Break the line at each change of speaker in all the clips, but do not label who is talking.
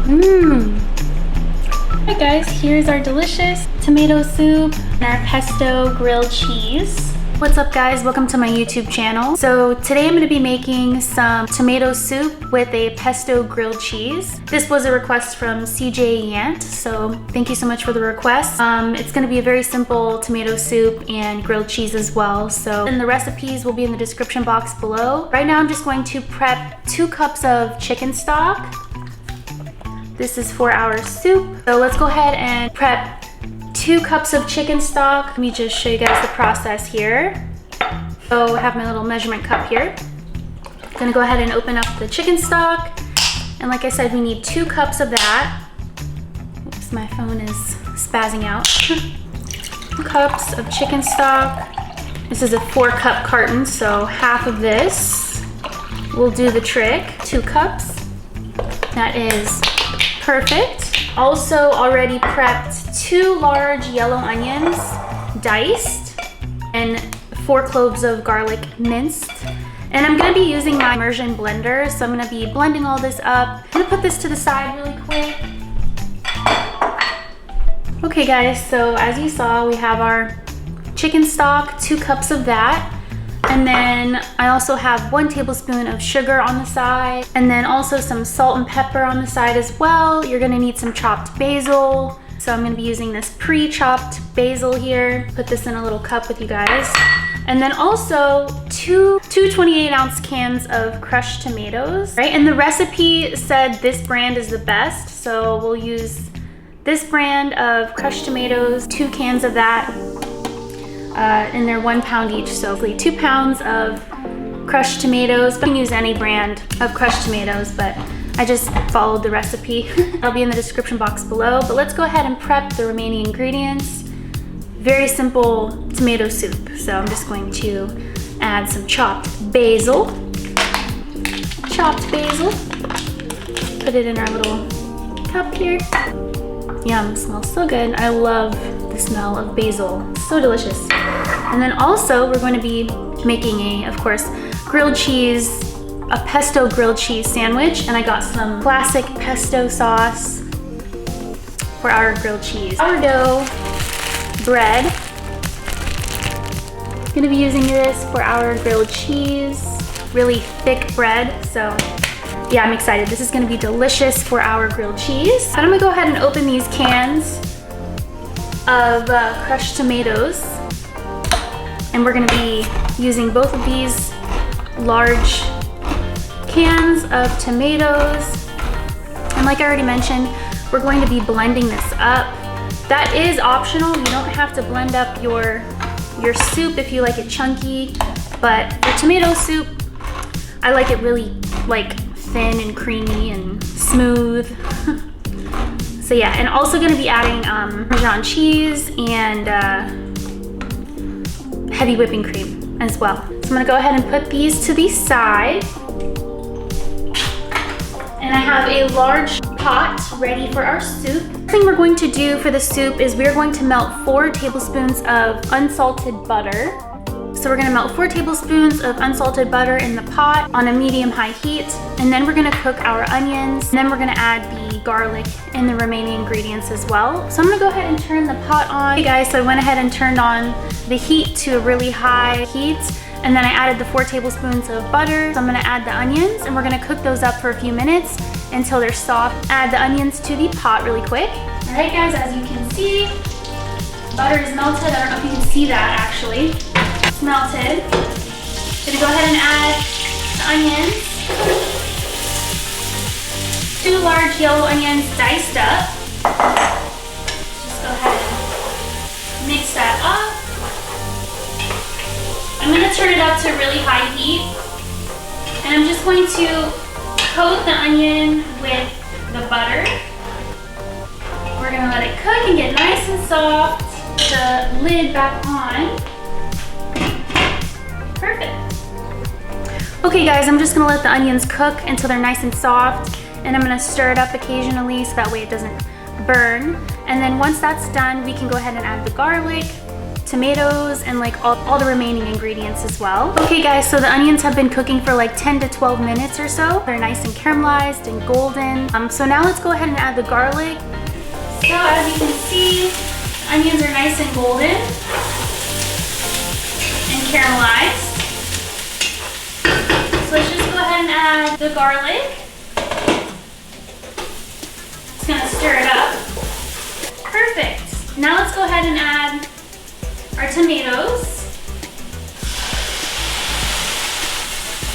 Alright guys, here's our delicious tomato soup and our pesto grilled cheese. What's up guys, welcome to my YouTube channel. So today I'm going to be making some tomato soup with a pesto grilled cheese. This was a request from CJ Yant, so thank you so much for the request. It's going to be a very simple tomato soup and grilled cheese as well. So and the recipes will be in the description box below. Right now I'm just going to prep 2 cups of chicken stock. This is for our soup. So let's go ahead and prep 2 cups of chicken stock. Let me just show you guys the process here. So I have my little measurement cup here. I'm gonna go ahead and open up the chicken stock. And like I said, we need 2 cups of that. Oops, my phone is spazzing out. 2 cups of chicken stock. This is a 4-cup carton, so half of this will do the trick. 2 cups. That is perfect. Also already prepped 2 large yellow onions, diced, and 4 cloves of garlic minced. And I'm gonna be using my immersion blender, so I'm gonna be blending all this up. I'm gonna put this to the side really quick. Okay guys, so as you saw, we have our chicken stock, 2 cups of that. And then I also have 1 tablespoon of sugar on the side, and then also some salt and pepper on the side as well. You're gonna need some chopped basil. So I'm gonna be using this pre-chopped basil here. Put this in a little cup with you guys. And then also two 28-ounce cans of crushed tomatoes, right? And the recipe said this brand is the best, so we'll use this brand of crushed tomatoes, 2 cans of that. And they're 1 pound each, so 2 pounds of crushed tomatoes. But you can use any brand of crushed tomatoes, but I just followed the recipe. It'll be in the description box below. But let's go ahead and prep the remaining ingredients. Very simple tomato soup. So I'm just going to add some chopped basil. Chopped basil. Put it in our little cup here. Yum, smells so good. I love the smell of basil, so delicious. And then also we're going to be making of course, grilled cheese, a pesto grilled cheese sandwich, and I got some classic pesto sauce for our grilled cheese. Sourdough bread. I'm gonna be using this for our grilled cheese, really thick bread, so yeah, I'm excited. This is gonna be delicious for our grilled cheese. And I'm gonna go ahead and open these cans of crushed tomatoes. And we're gonna be using both of these large cans of tomatoes. And like I already mentioned, we're going to be blending this up. That is optional. You don't have to blend up your soup if you like it chunky, but for tomato soup, I like it really thin and creamy and smooth. So yeah, and also gonna be adding Parmesan cheese and heavy whipping cream as well. So I'm gonna go ahead and put these to the side. And I have a large pot ready for our soup. The thing we're going to do for the soup is we're going to melt 4 tablespoons of unsalted butter. So we're gonna melt 4 tablespoons of unsalted butter in the pot on a medium-high heat. And then we're gonna cook our onions. And then we're gonna add the garlic and the remaining ingredients as well. So I'm gonna go ahead and turn the pot on. Okay guys, so I went ahead and turned on the heat to a really high heat. And then I added the 4 tablespoons of butter. So I'm gonna add the onions and we're gonna cook those up for a few minutes until they're soft. Add the onions to the pot really quick. All right guys, as you can see, butter is melted. I don't know if you can see that actually. It's melted. Gonna go ahead and add the onions. 2 large yellow onions diced up. Just go ahead and mix that up. I'm gonna turn it up to really high heat. And I'm just going to coat the onion with the butter. We're gonna let it cook and get nice and soft. Put the lid back on. Perfect. Okay guys, I'm just gonna let the onions cook until they're nice and soft. And I'm gonna stir it up occasionally so that way it doesn't burn. And then once that's done, we can go ahead and add the garlic. tomatoes and like all the remaining ingredients as well. Okay guys, so the onions have been cooking for like 10 to 12 minutes or so. They're nice and caramelized and golden. So now let's go ahead and add the garlic. So as you can see, the onions are nice and golden and caramelized. So let's just go ahead and add the garlic. Just gonna stir it up. Perfect. Now let's go ahead and add our tomatoes.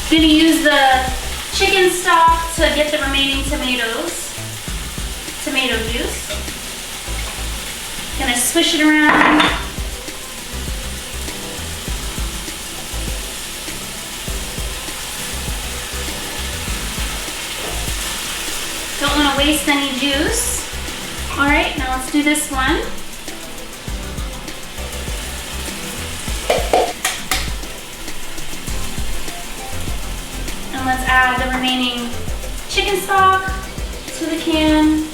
I'm gonna use the chicken stock to get the remaining tomato juice. Gonna swish it around. Don't want to waste any juice. All right, now let's do this one. And let's add the remaining chicken stock to the can.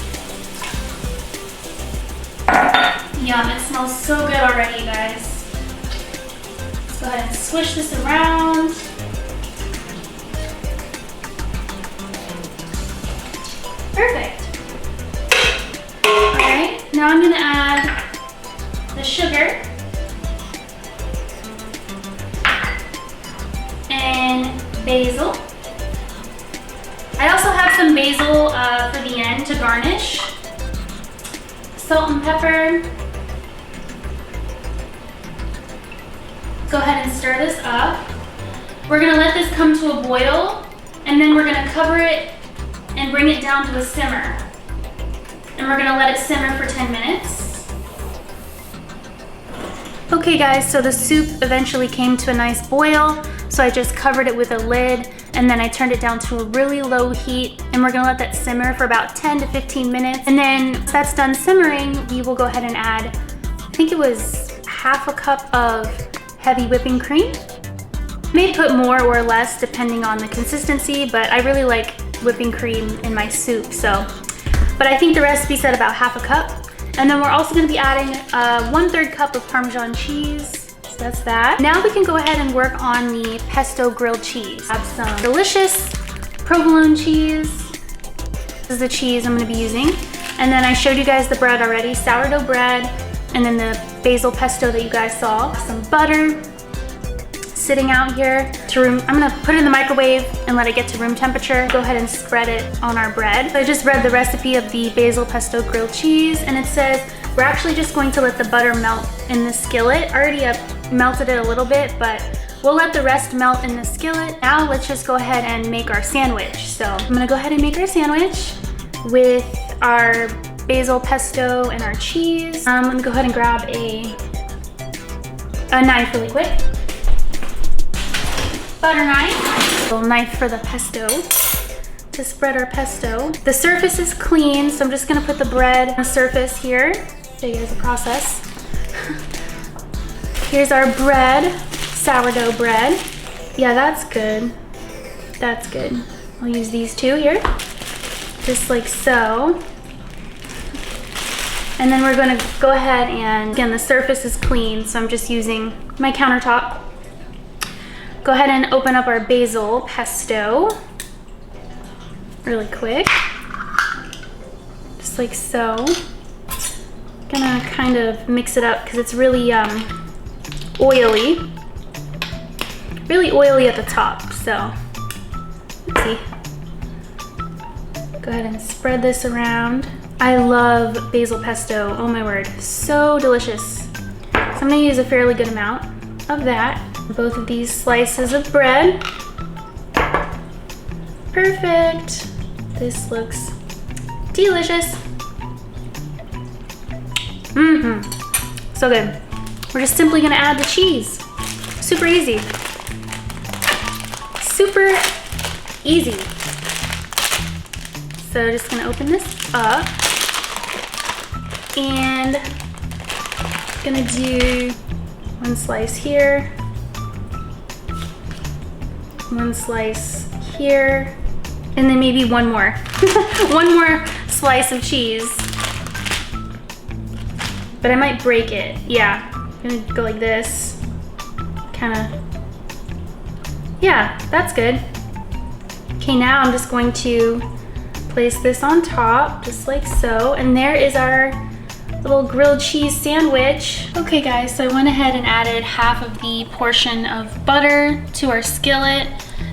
Yum, it smells so good already, you guys. Let's go ahead and swish this around. Perfect. All right, now I'm gonna add the sugar and basil. I also have some basil for the end to garnish. Salt and pepper. Go ahead and stir this up. We're gonna let this come to a boil, and then we're gonna cover it and bring it down to a simmer. And we're gonna let it simmer for 10 minutes. Okay guys, so the soup eventually came to a nice boil. So I just covered it with a lid, and then I turned it down to a really low heat, and we're gonna let that simmer for about 10 to 15 minutes. And then once that's done simmering, we will go ahead and add, I think it was half a cup of heavy whipping cream. May put more or less depending on the consistency, but I really like whipping cream in my soup, so. But I think the recipe said about half a cup. And then we're also gonna be adding 1/3 cup of Parmesan cheese. So that's that. Now we can go ahead and work on the pesto grilled cheese. I have some delicious provolone cheese. This is the cheese I'm gonna be using. And then I showed you guys the bread already, sourdough bread, and then the basil pesto that you guys saw. Some butter sitting out here to room. I'm gonna put it in the microwave and let it get to room temperature. Go ahead and spread it on our bread. So I just read the recipe of the basil pesto grilled cheese, and it says we're actually just going to let the butter melt in the skillet. I already melted it a little bit, but we'll let the rest melt in the skillet. Now let's just go ahead and make our sandwich. So I'm gonna go ahead and make our sandwich with our basil pesto and our cheese. Let me go ahead and grab a knife really quick. Butter knife. A little knife for the pesto to spread our pesto. The surface is clean, so I'm just gonna put the bread on the surface here. Show you guys the process. Here's our bread, sourdough bread. Yeah, that's good. That's good. I'll use these two here, just like so. And then we're gonna go ahead and, again, the surface is clean, so I'm just using my countertop. Go ahead and open up our basil pesto really quick, just like so. Gonna kind of mix it up because it's really oily at the top, so let's see. Go ahead and spread this around. I love basil pesto, oh my word, so delicious. So I'm gonna use a fairly good amount of that. Both of these slices of bread. Perfect. This looks delicious. So good. We're just simply gonna add the cheese. Super easy. Super easy. So just gonna open this up and gonna do one slice here, one slice here, and then maybe one more. One more slice of cheese. But I might break it. Yeah, I'm gonna go like this. Kind of, yeah, that's good. Okay, now I'm just going to place this on top, just like so. And there is our little grilled cheese sandwich. Okay guys, so I went ahead and added half of the portion of butter to our skillet,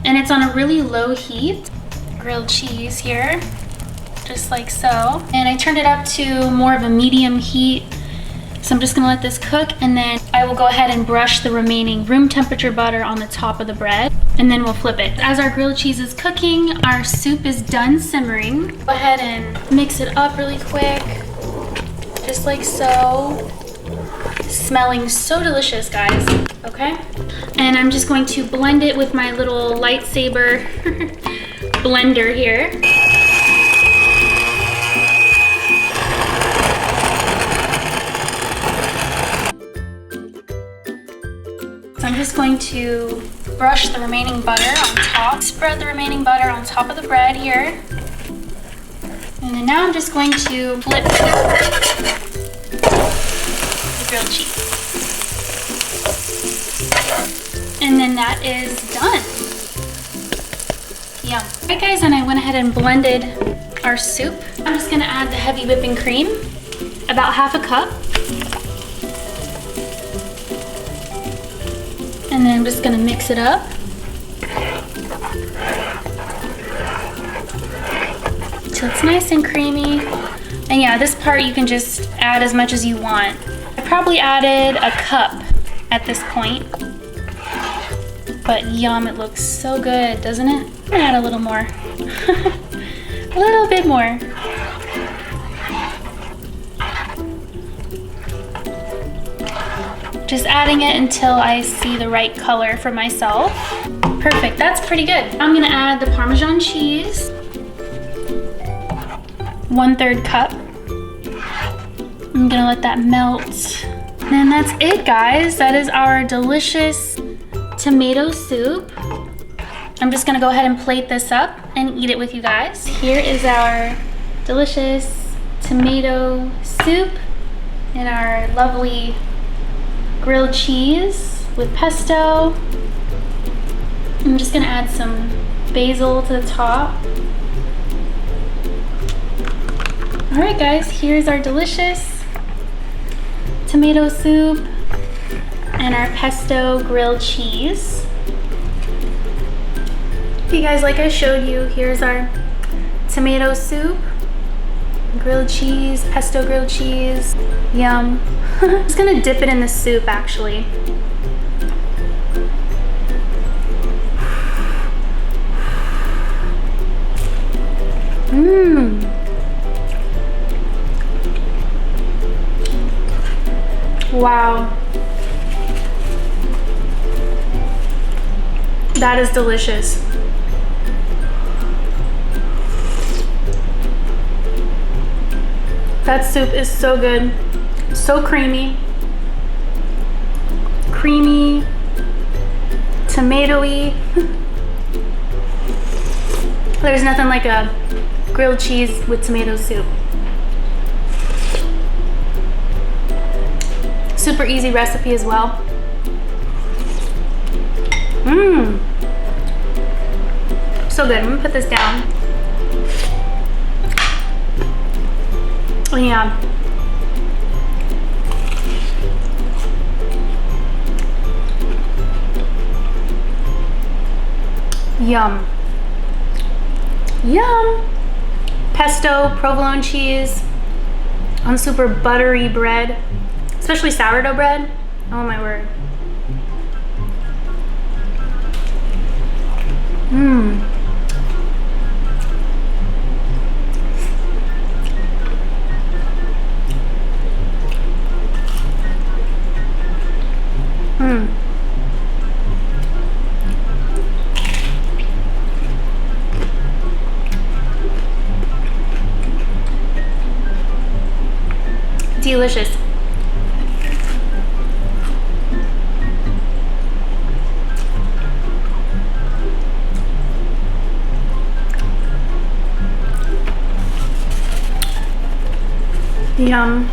and it's on a really low heat. Grilled cheese here, just like so. And I turned it up to more of a medium heat. So I'm just gonna let this cook, and then I will go ahead and brush the remaining room temperature butter on the top of the bread, and then we'll flip it. As our grilled cheese is cooking, our soup is done simmering. Go ahead and mix it up really quick, just like so. Smelling so delicious, guys, okay? And I'm just going to blend it with my little lightsaber blender here. So I'm just going to brush the remaining butter on top, spread the remaining butter on top of the bread here. And then now I'm just going to flip the grilled cheese. And then that is done. Yum. Alright guys, and I went ahead and blended our soup. I'm just gonna add the heavy whipping cream, about half a cup. And then I'm just gonna mix it up. So it's nice and creamy. And yeah, this part you can just add as much as you want. I probably added a cup at this point. But yum, it looks so good, doesn't it? I'm gonna add a little more. A little bit more. Just adding it until I see the right color for myself. Perfect, that's pretty good. I'm gonna add the Parmesan cheese. 1/3 cup. I'm gonna let that melt. And that's it, guys. That is our delicious tomato soup. I'm just gonna go ahead and plate this up and eat it with you guys. Here is our delicious tomato soup and our lovely grilled cheese with pesto. I'm just gonna add some basil to the top. All right guys, here's our delicious tomato soup and our pesto grilled cheese. Okay guys, like I showed you, here's our tomato soup, grilled cheese, pesto grilled cheese. Yum. I'm just gonna dip it in the soup actually. Mmm. Wow. That is delicious. That soup is so good. So creamy. Creamy. Tomatoey. There's nothing like a grilled cheese with tomato soup. Super easy recipe as well. Mmm. So good. I'm gonna put this down. Oh yeah. Yum. Yum. Pesto, provolone cheese on super buttery bread, especially sourdough bread. Oh my word. Mmm. Mmm. Delicious. Yum.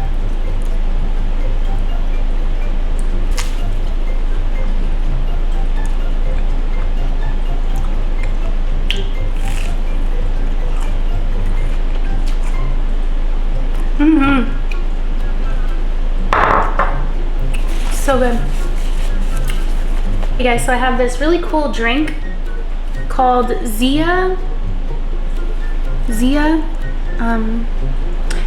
So good. Hey guys, so I have this really cool drink called Zia.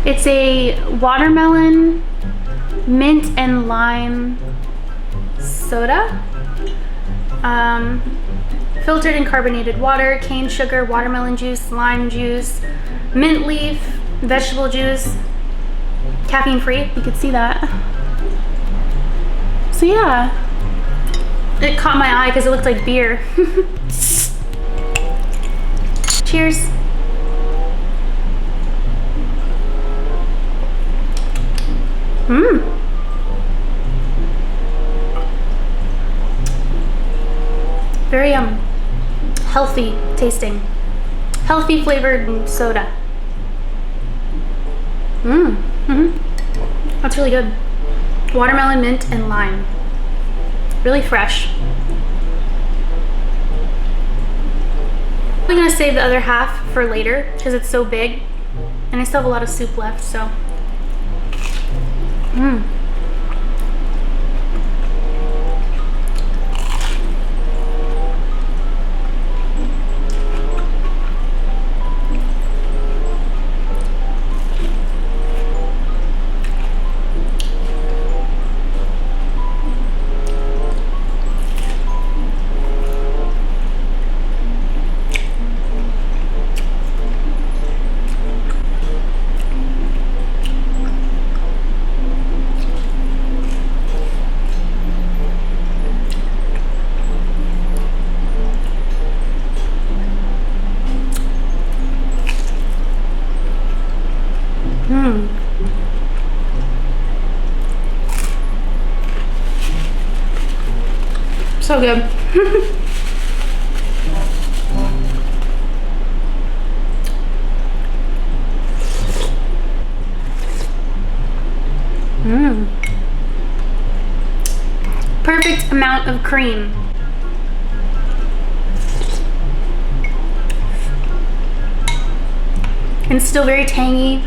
It's a watermelon, mint and lime soda. Filtered and carbonated water, cane sugar, watermelon juice, lime juice, mint leaf, vegetable juice, caffeine free, you could see that. So yeah, it caught my eye because it looked like beer. Cheers. Very healthy tasting, healthy flavored soda. That's really good. Watermelon, mint, and lime. Really fresh. I'm gonna save the other half for later because it's so big, and I still have a lot of soup left. So. So good. Perfect amount of cream. And still very tangy.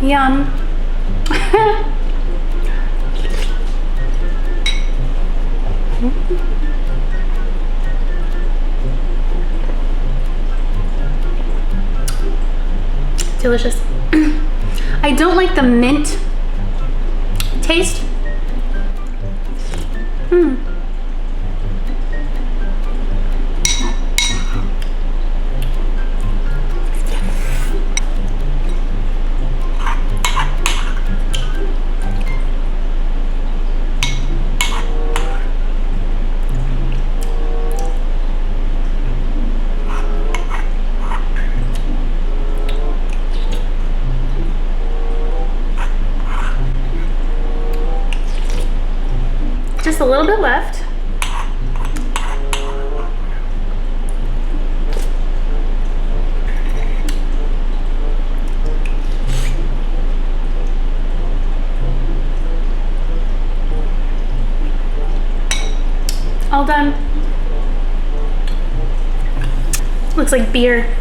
Yum. Delicious. I don't like the mint taste. Just a little bit left. All done. Looks like beer.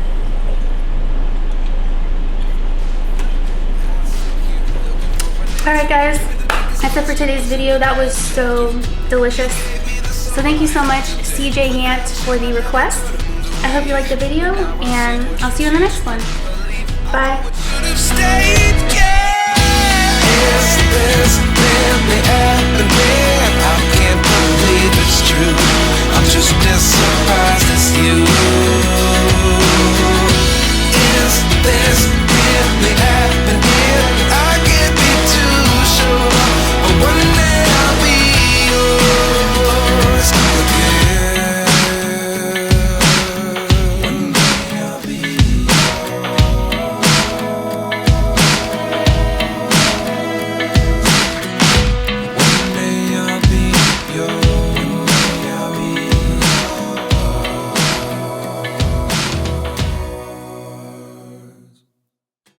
All right, guys. That's it for today's video. That was so delicious. So thank you so much, CJ Yant, for the request. I hope you liked the video, and I'll see you in the next one. Bye. I'm just disappointed.